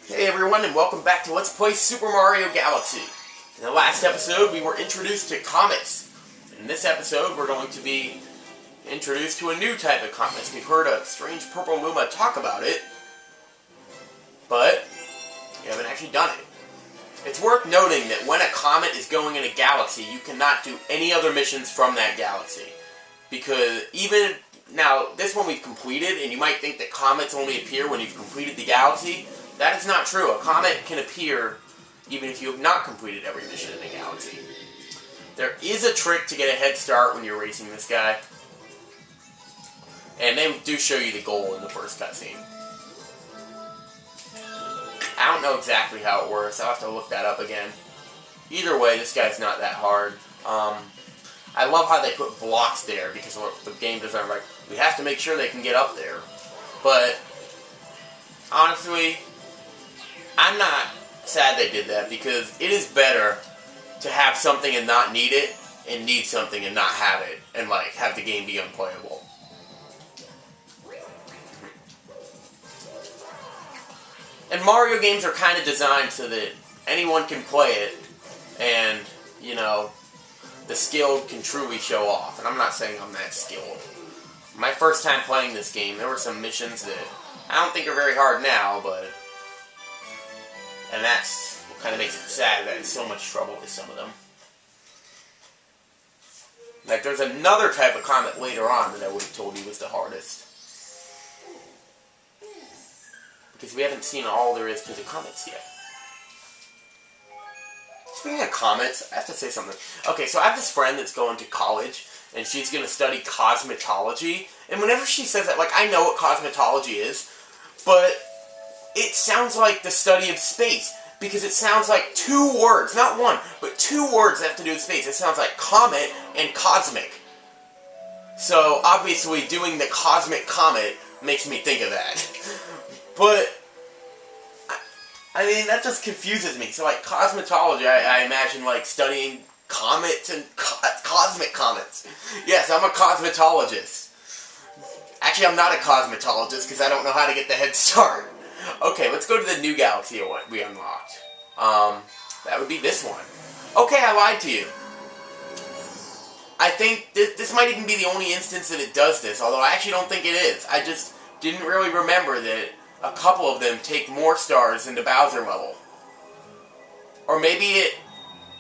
Hey everyone, and welcome back to Let's Play Super Mario Galaxy. In the last episode, we were introduced to comets. In this episode, we're going to be introduced to a new type of comet. We've heard a strange purple Luma talk about it, but we haven't actually done it. It's worth noting that when a comet is going in a galaxy, you cannot do any other missions from that galaxy. Because even now, this one we've completed, and you might think that comets only appear when you've completed the galaxy. That is not true. A comet can appear even if you have not completed every mission in the galaxy. There is a trick to get a head start when you're racing this guy. And they do show you the goal in the first cutscene. I don't know exactly how it works. I'll have to look that up again. Either way, this guy's not that hard. I love how they put blocks there because the game design, like, we have to make sure they can get up there. But honestly, I'm not sad they did that because it is better to have something and not need it, and need something and not have it, and like have the game be unplayable. And Mario games are kind of designed so that anyone can play it, and, you know, the skill can truly show off. And I'm not saying I'm that skilled. My first time playing this game, there were some missions that I don't think are very hard now, but... and that's what kind of makes it sad that I'm in so much trouble with some of them. Like, there's another type of comet later on that I would have told you was the hardest. Because we haven't seen all there is to the comets yet. Speaking of comets, I have to say something. Okay, so I have this friend that's going to college, and she's going to study cosmetology. And whenever she says that, like, I know what cosmetology is, but it sounds like the study of space. Because it sounds like two words, not one, but two words that have to do with space. It sounds like comet and cosmic. So, obviously, doing the cosmic comet makes me think of that. But, I mean, that just confuses me. So, like, cosmetology, I imagine, like, studying comets and cosmic comets. Yes, I'm a cosmetologist. Actually, I'm not a cosmetologist because I don't know how to get the head start. Okay, let's go to the new galaxy we unlocked. That would be this one. Okay, I lied to you. I think this might even be the only instance that it does this, although I actually don't think it is. I just didn't really remember that a couple of them take more stars than the Bowser level. Or maybe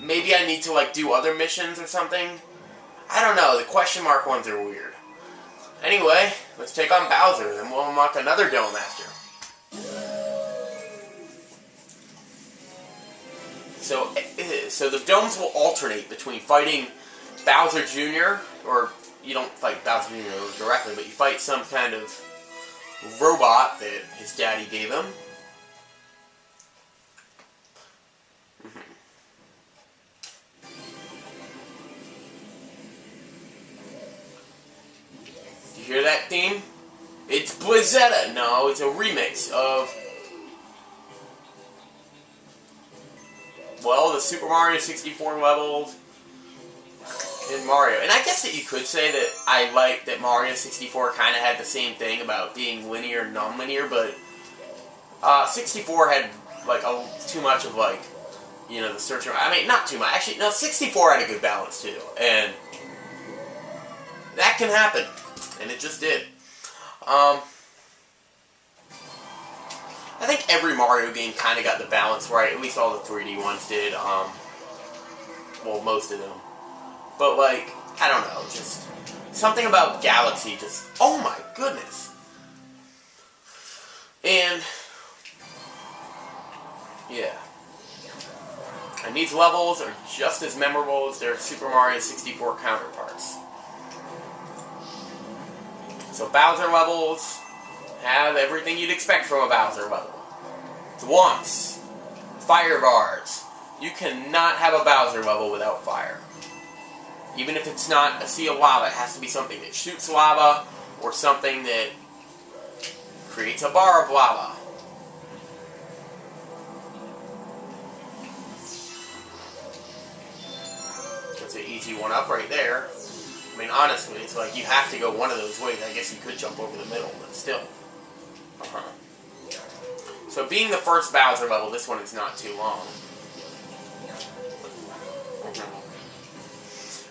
I need to, like, do other missions or something. I don't know, the question mark ones are weird. Anyway, let's take on Bowser, then we'll unlock another Dome after. So the domes will alternate between fighting Bowser Jr., or you don't fight Bowser Jr. directly, but you fight some kind of robot that his daddy gave him. Do you hear that theme? It's Blizzetta! No, it's a remix of, well, the Super Mario 64 levels in Mario. And I guess that you could say that I like that Mario 64 kind of had the same thing about being linear and non-linear, but 64 had, like, too much of, like, you know, the search. I mean, not too much. Actually, no, 64 had a good balance, too. And that can happen. And it just did. I think every Mario game kind of got the balance right. At least all the 3D ones did. Well, most of them. But, like, I don't know. Just something about Galaxy just... oh my goodness. And yeah. And these levels are just as memorable as their Super Mario 64 counterparts. So Bowser levels have everything you'd expect from a Bowser level. Thwomps, fire bars. You cannot have a Bowser level without fire. Even if it's not a sea of lava, it has to be something that shoots lava, or something that creates a bar of lava. That's an easy one up right there. I mean, honestly, it's like you have to go one of those ways. I guess you could jump over the middle, but still. So But being the first Bowser level, this one is not too long.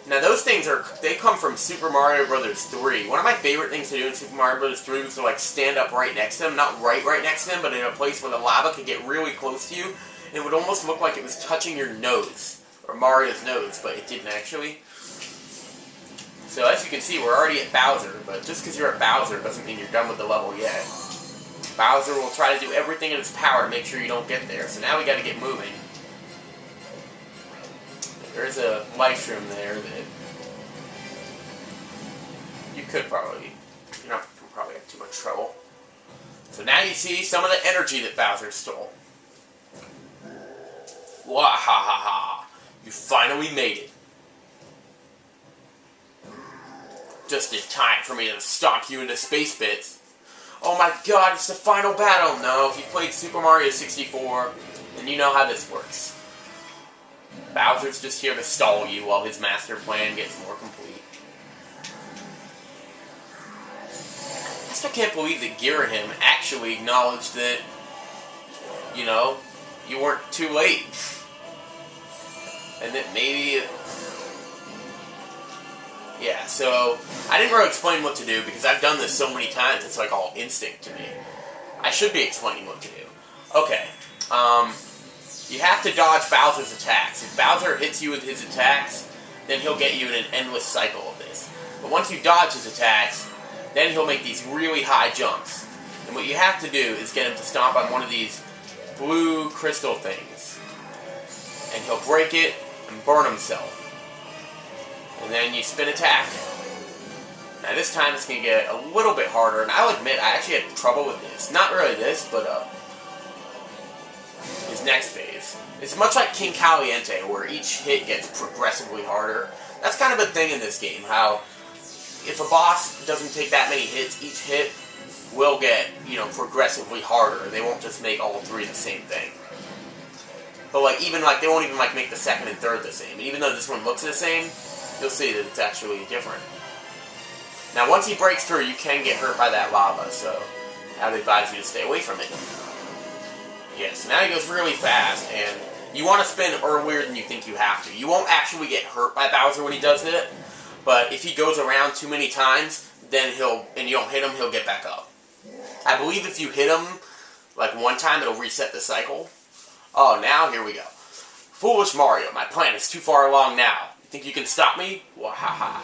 Now those things they come from Super Mario Bros. 3. One of my favorite things to do in Super Mario Bros. 3 was to like stand up right next to them. Not right next to them, but in a place where the lava could get really close to you. And it would almost look like it was touching your nose. Or Mario's nose, but it didn't actually. So as you can see, we're already at Bowser. But just because you're at Bowser doesn't mean you're done with the level yet. Bowser will try to do everything in his power to make sure you don't get there. So now we gotta get moving. There's a life room there that you could probably, you're not gonna probably have too much trouble. So now you see some of the energy that Bowser stole. Wahahaha! You finally made it. Just in time for me to stomp you into space bits. Oh my god, it's the final battle! No, if you played Super Mario 64, then you know how this works. Bowser's just here to stall you while his master plan gets more complete. I still can't believe that Girahim actually acknowledged that, you know, you weren't too late. And that maybe... Yeah, so I didn't really explain what to do because I've done this so many times, it's like all instinct to me. I should be explaining what to do. Okay, you have to dodge Bowser's attacks. If Bowser hits you with his attacks, then he'll get you in an endless cycle of this. But once you dodge his attacks, then he'll make these really high jumps. And what you have to do is get him to stomp on one of these blue crystal things. And he'll break it and burn himself. And then you spin attack. Now this time it's going to get a little bit harder, and I'll admit I actually had trouble with this. Not really this, but his next phase. It's much like King Caliente, where each hit gets progressively harder. That's kind of a thing in this game, how if a boss doesn't take that many hits, each hit will get, you know, progressively harder. They won't just make all three the same thing. But like, even like, they won't even like make the second and third the same. And even though this one looks the same, you'll see that it's actually different. Now, once he breaks through, you can get hurt by that lava, so I would advise you to stay away from it. Yes, now he goes really fast, and you want to spin earlier than you think you have to. You won't actually get hurt by Bowser when he does it, but if he goes around too many times, then and you don't hit him, he'll get back up. I believe if you hit him, like one time, it'll reset the cycle. Oh, now, here we go. Foolish Mario, my plan is too far along now. You think you can stop me? Wahaha.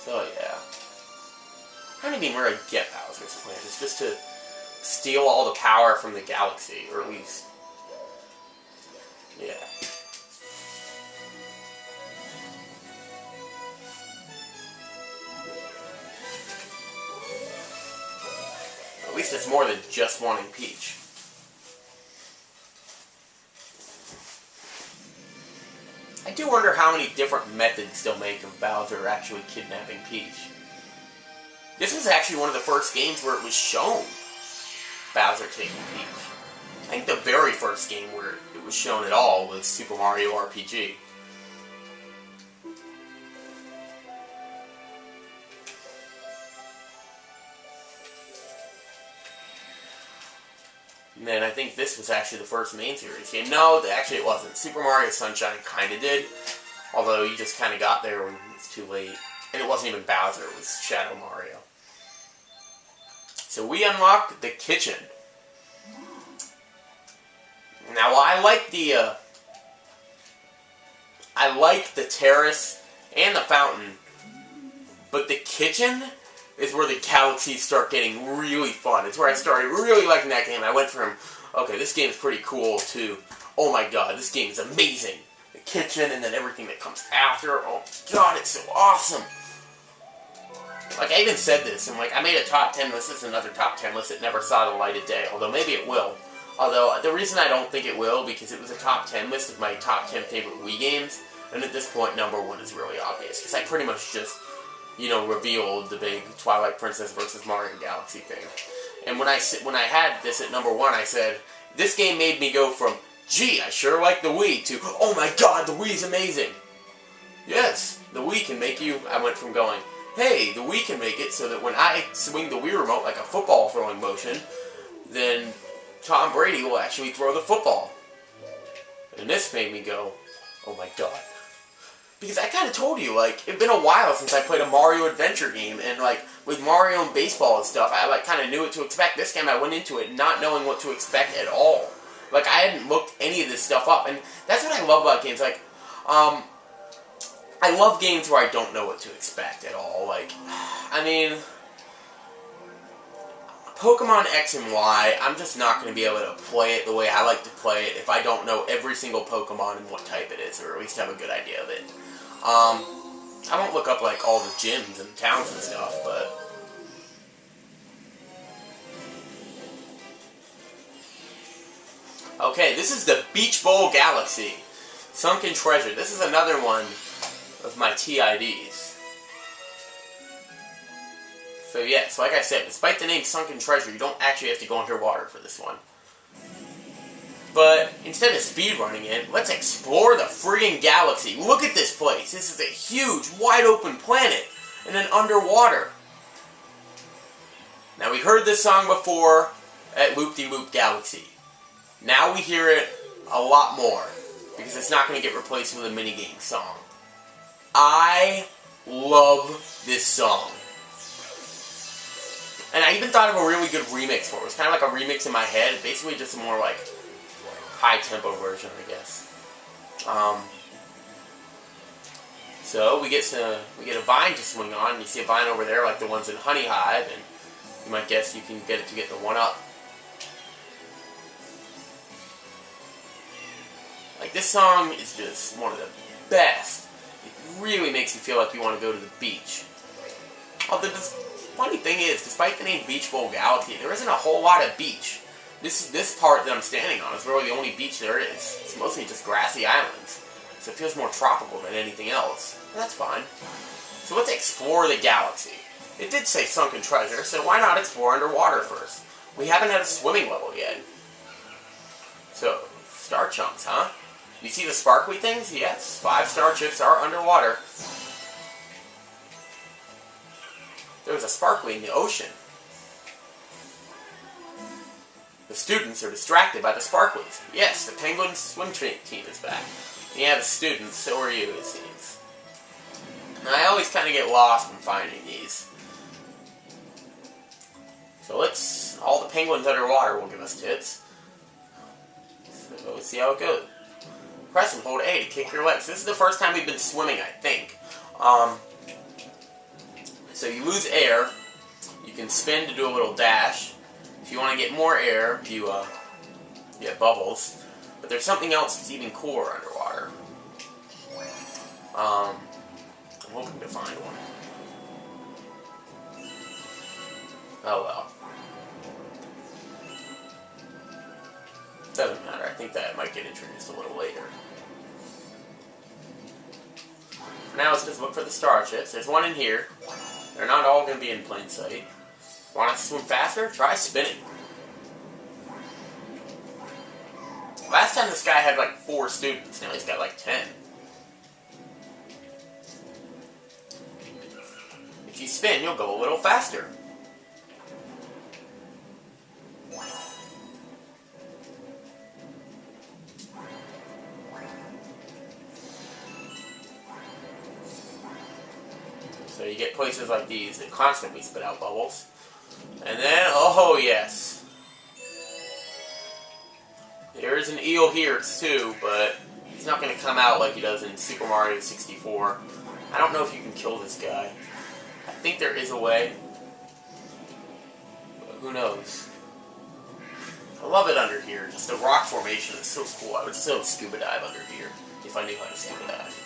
So, yeah. I don't even really get Bowser's plan. It's just to steal all the power from the galaxy, or at least... Yeah. At least it's more than just wanting Peach. I do wonder how many different methods they'll make of Bowser actually kidnapping Peach. This was actually one of the first games where it was shown Bowser taking Peach. I think the very first game where it was shown at all was Super Mario RPG. And then I think this was actually the first main series game. No, actually it wasn't. Super Mario Sunshine kind of did. Although you just kind of got there when it was too late. And it wasn't even Bowser, it was Shadow Mario. So we unlocked the kitchen. Now I like the terrace and the fountain. But the kitchen is where the galaxies start getting really fun. It's where I started really liking that game. I went from, okay, this game is pretty cool, to, oh my god, this game is amazing. The kitchen, and then everything that comes after. Oh god, it's so awesome. Like, I even said this, and like, I made a top 10 list. This is another top 10 list that never saw the light of day. Although, maybe it will. Although, the reason I don't think it will, because it was a top 10 list of my top 10 favorite Wii games. And at this point, number 1 is really obvious. Because I pretty much just, you know, revealed the big Twilight Princess versus Mario Galaxy thing. And when I had this at number 1, I said, this game made me go from, gee, I sure like the Wii, to, oh my god, the Wii's amazing. Yes, the Wii can make you, I went from going, hey, the Wii can make it so that when I swing the Wii remote like a football throwing motion, then Tom Brady will actually throw the football. And this made me go, oh my god. Because I kind of told you, like, it's been a while since I played a Mario adventure game, and, like, with Mario and baseball and stuff, I, like, kind of knew what to expect. This game, I went into it not knowing what to expect at all. Like, I hadn't looked any of this stuff up, and that's what I love about games. Like, I love games where I don't know what to expect at all. Like, I mean, Pokemon X and Y, I'm just not going to be able to play it the way I like to play it if I don't know every single Pokemon and what type it is, or at least have a good idea of it. I won't look up, like, all the gyms and towns and stuff, but... Okay, this is the Beach Bowl Galaxy. Sunken Treasure. This is another one of my TIDs. So yes, like I said, despite the name Sunken Treasure, you don't actually have to go underwater for this one. But instead of speedrunning it, let's explore the friggin' galaxy. Look at this place. This is a huge, wide open planet, and then underwater. Now we heard this song before at Loop-de-Loop Galaxy. Now we hear it a lot more, because it's not going to get replaced with a minigame song. I love this song. And I even thought of a really good remix for it. It was kind of like a remix in my head. It's basically just a more like high-tempo version, I guess. So we get a vine to swing on, and you see a vine over there like the ones in Honey Hive, and you might guess you can get it to get the one up. Like, this song is just one of the best. It really makes you feel like you want to go to the beach. Although the funny thing is, despite the name Beach Bowl Galaxy, there isn't a whole lot of beach. This part that I'm standing on is really the only beach there is. It's mostly just grassy islands. So it feels more tropical than anything else. And that's fine. So let's explore the galaxy. It did say Sunken Treasure, so why not explore underwater first? We haven't had a swimming level yet. So, star chunks, huh? You see the sparkly things? Yes, 5 star chips are underwater. There's a sparkly in the ocean. The students are distracted by the sparklies. Yes, the Penguin swim team is back. Yeah, the students, so are you, it seems. And I always kind of get lost when finding these. So all the penguins underwater will give us tips. So let's see how it goes. Press and hold A to kick your legs. This is the first time we've been swimming, I think. So you lose air. You can spin to do a little dash. If you want to get more air, you get bubbles. But there's something else that's even cooler underwater. I'm hoping to find one. Oh well. Doesn't matter. I think that might get introduced a little later. For now, let's just look for the star chips. There's one in here. They're not all going to be in plain sight. Want to swim faster? Try spinning. Last time this guy had like 4 students. Now he's got like 10. If you spin, you'll go a little faster. So you get places like these that constantly spit out bubbles. And then, oh yes. There is an eel here too, but he's not going to come out like he does in Super Mario 64. I don't know if you can kill this guy. I think there is a way. But who knows? I love it under here. Just the rock formation is so cool. I would still scuba dive under here if I knew how to scuba dive.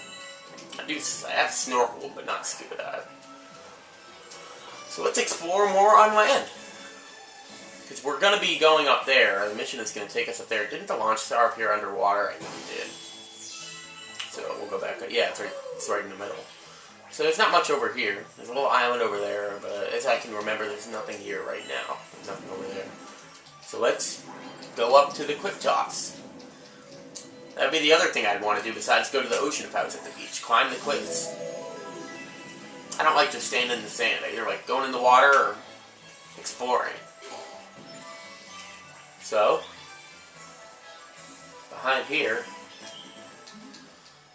I have snorkel, but not scuba dive. So let's explore more on land. Because we're going to be going up there. The mission is going to take us up there. Didn't the launch star appear underwater? I think it did. So we'll go back. Yeah, it's right in the middle. So there's not much over here. There's a little island over there, but as I can remember, there's nothing here right now. There's nothing over there. So let's go up to the cliff tops. That would be the other thing I'd want to do besides go to the ocean if I was at the beach. Climb the cliffs. I don't like just standing in the sand. I either like going in the water or exploring. So, behind here,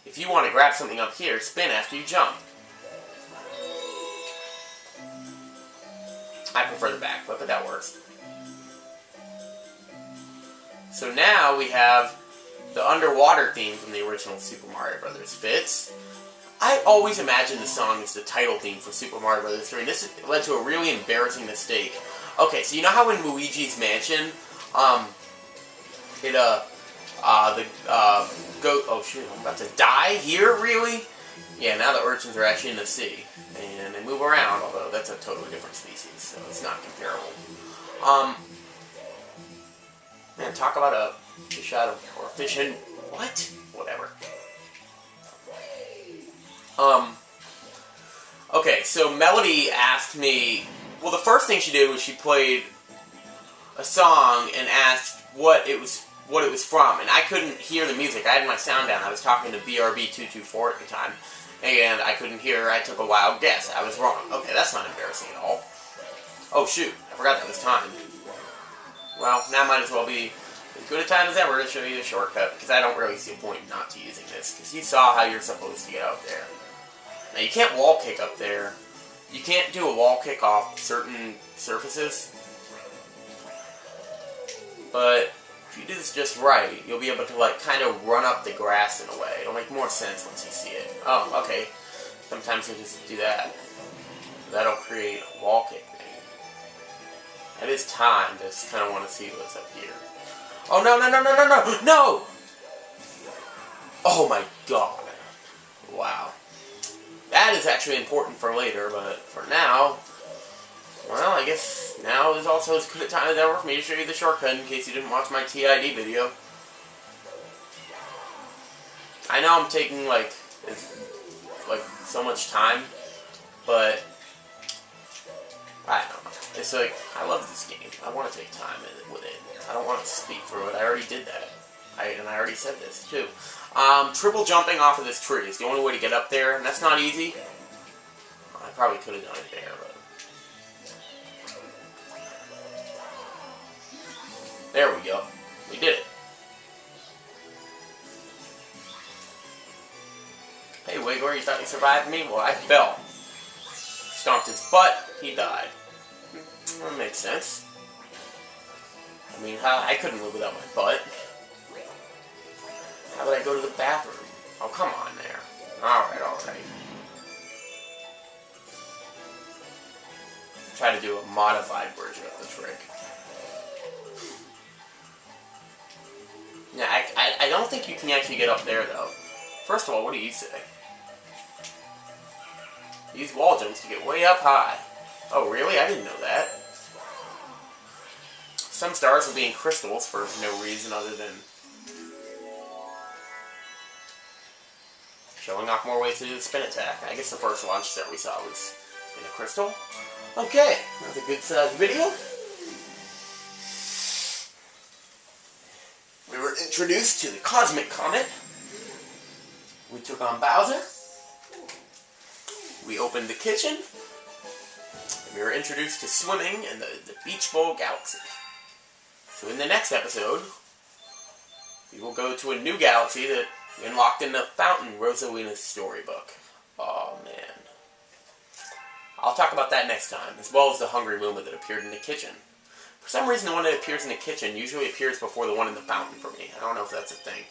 if you want to grab something up here, spin after you jump. I prefer the backflip, but that works. So now we have the underwater theme from the original Super Mario Bros. Fits. I always imagined the song as the title theme for Super Mario Bros. 3, and this led to a really embarrassing mistake. Okay, so you know how in Luigi's Mansion, oh shoot, I'm about to die here, really? Yeah, now the urchins are actually in the sea, and they move around, although that's a totally different species, so it's not comparable. Man, talk about a fish out of, or fish in, what? Whatever. Okay, so Melody asked me, well, the first thing she did was she played a song and asked what it was from, and I couldn't hear the music. I had my sound down. I was talking to BRB224 at the time, and I couldn't hear her. I took a wild guess. I was wrong. Okay, that's not embarrassing at all. Oh, shoot. I forgot that was time. Well, now might as well be as good a time as ever to show you the shortcut, because I don't really see a point not to using this, because you saw how you're supposed to get out there. Now, you can't wall kick up there. You can't do a wall kick off certain surfaces, but if you do this just right, you'll be able to, like, kind of run up the grass in a way. It'll make more sense once you see it. Oh, okay. Sometimes you just do that. That'll create a wall kick thing. It is time. I just kind of want to see what's up here. Oh, no, no, no, no, no, no! No! Oh, my God. Wow. That is actually important for later, but for now, well, I guess now is also as good a time as ever for me to show you the shortcut in case you didn't watch my TID video. I know I'm taking, like so much time, but I don't know. It's like, I love this game. I want to take time with it. I don't want to speed through it. I already did that. And I already said this, too. Triple jumping off of this tree is the only way to get up there, and that's not easy. I probably could have done it there, but... There we go. We did it. Hey, Wiggler, you thought you survived me? Well, I fell. Stomped his butt, he died. That makes sense. I mean, I couldn't live without my butt. How would I go to the bathroom? Oh, come on there. Alright, alright. Try to do a modified version of the trick. Yeah, I don't think you can actually get up there, though. First of all, what do you say? Use wall jumps to get way up high. Oh, really? I didn't know that. Some stars will be in crystals for no reason other than showing off more ways to do the spin attack. I guess the first launch star we saw was in a crystal. Okay, that's a good sized video. We were introduced to the Cosmic Comet. We took on Bowser. We opened the kitchen. And we were introduced to swimming in the Beach Bowl Galaxy. So in the next episode, we will go to a new galaxy that we unlocked in the Fountain Rosalina's storybook. Oh man. I'll talk about that next time, as well as the Hungry Luma that appeared in the kitchen. For some reason, the one that appears in the kitchen usually appears before the one in the fountain for me. I don't know if that's a thing.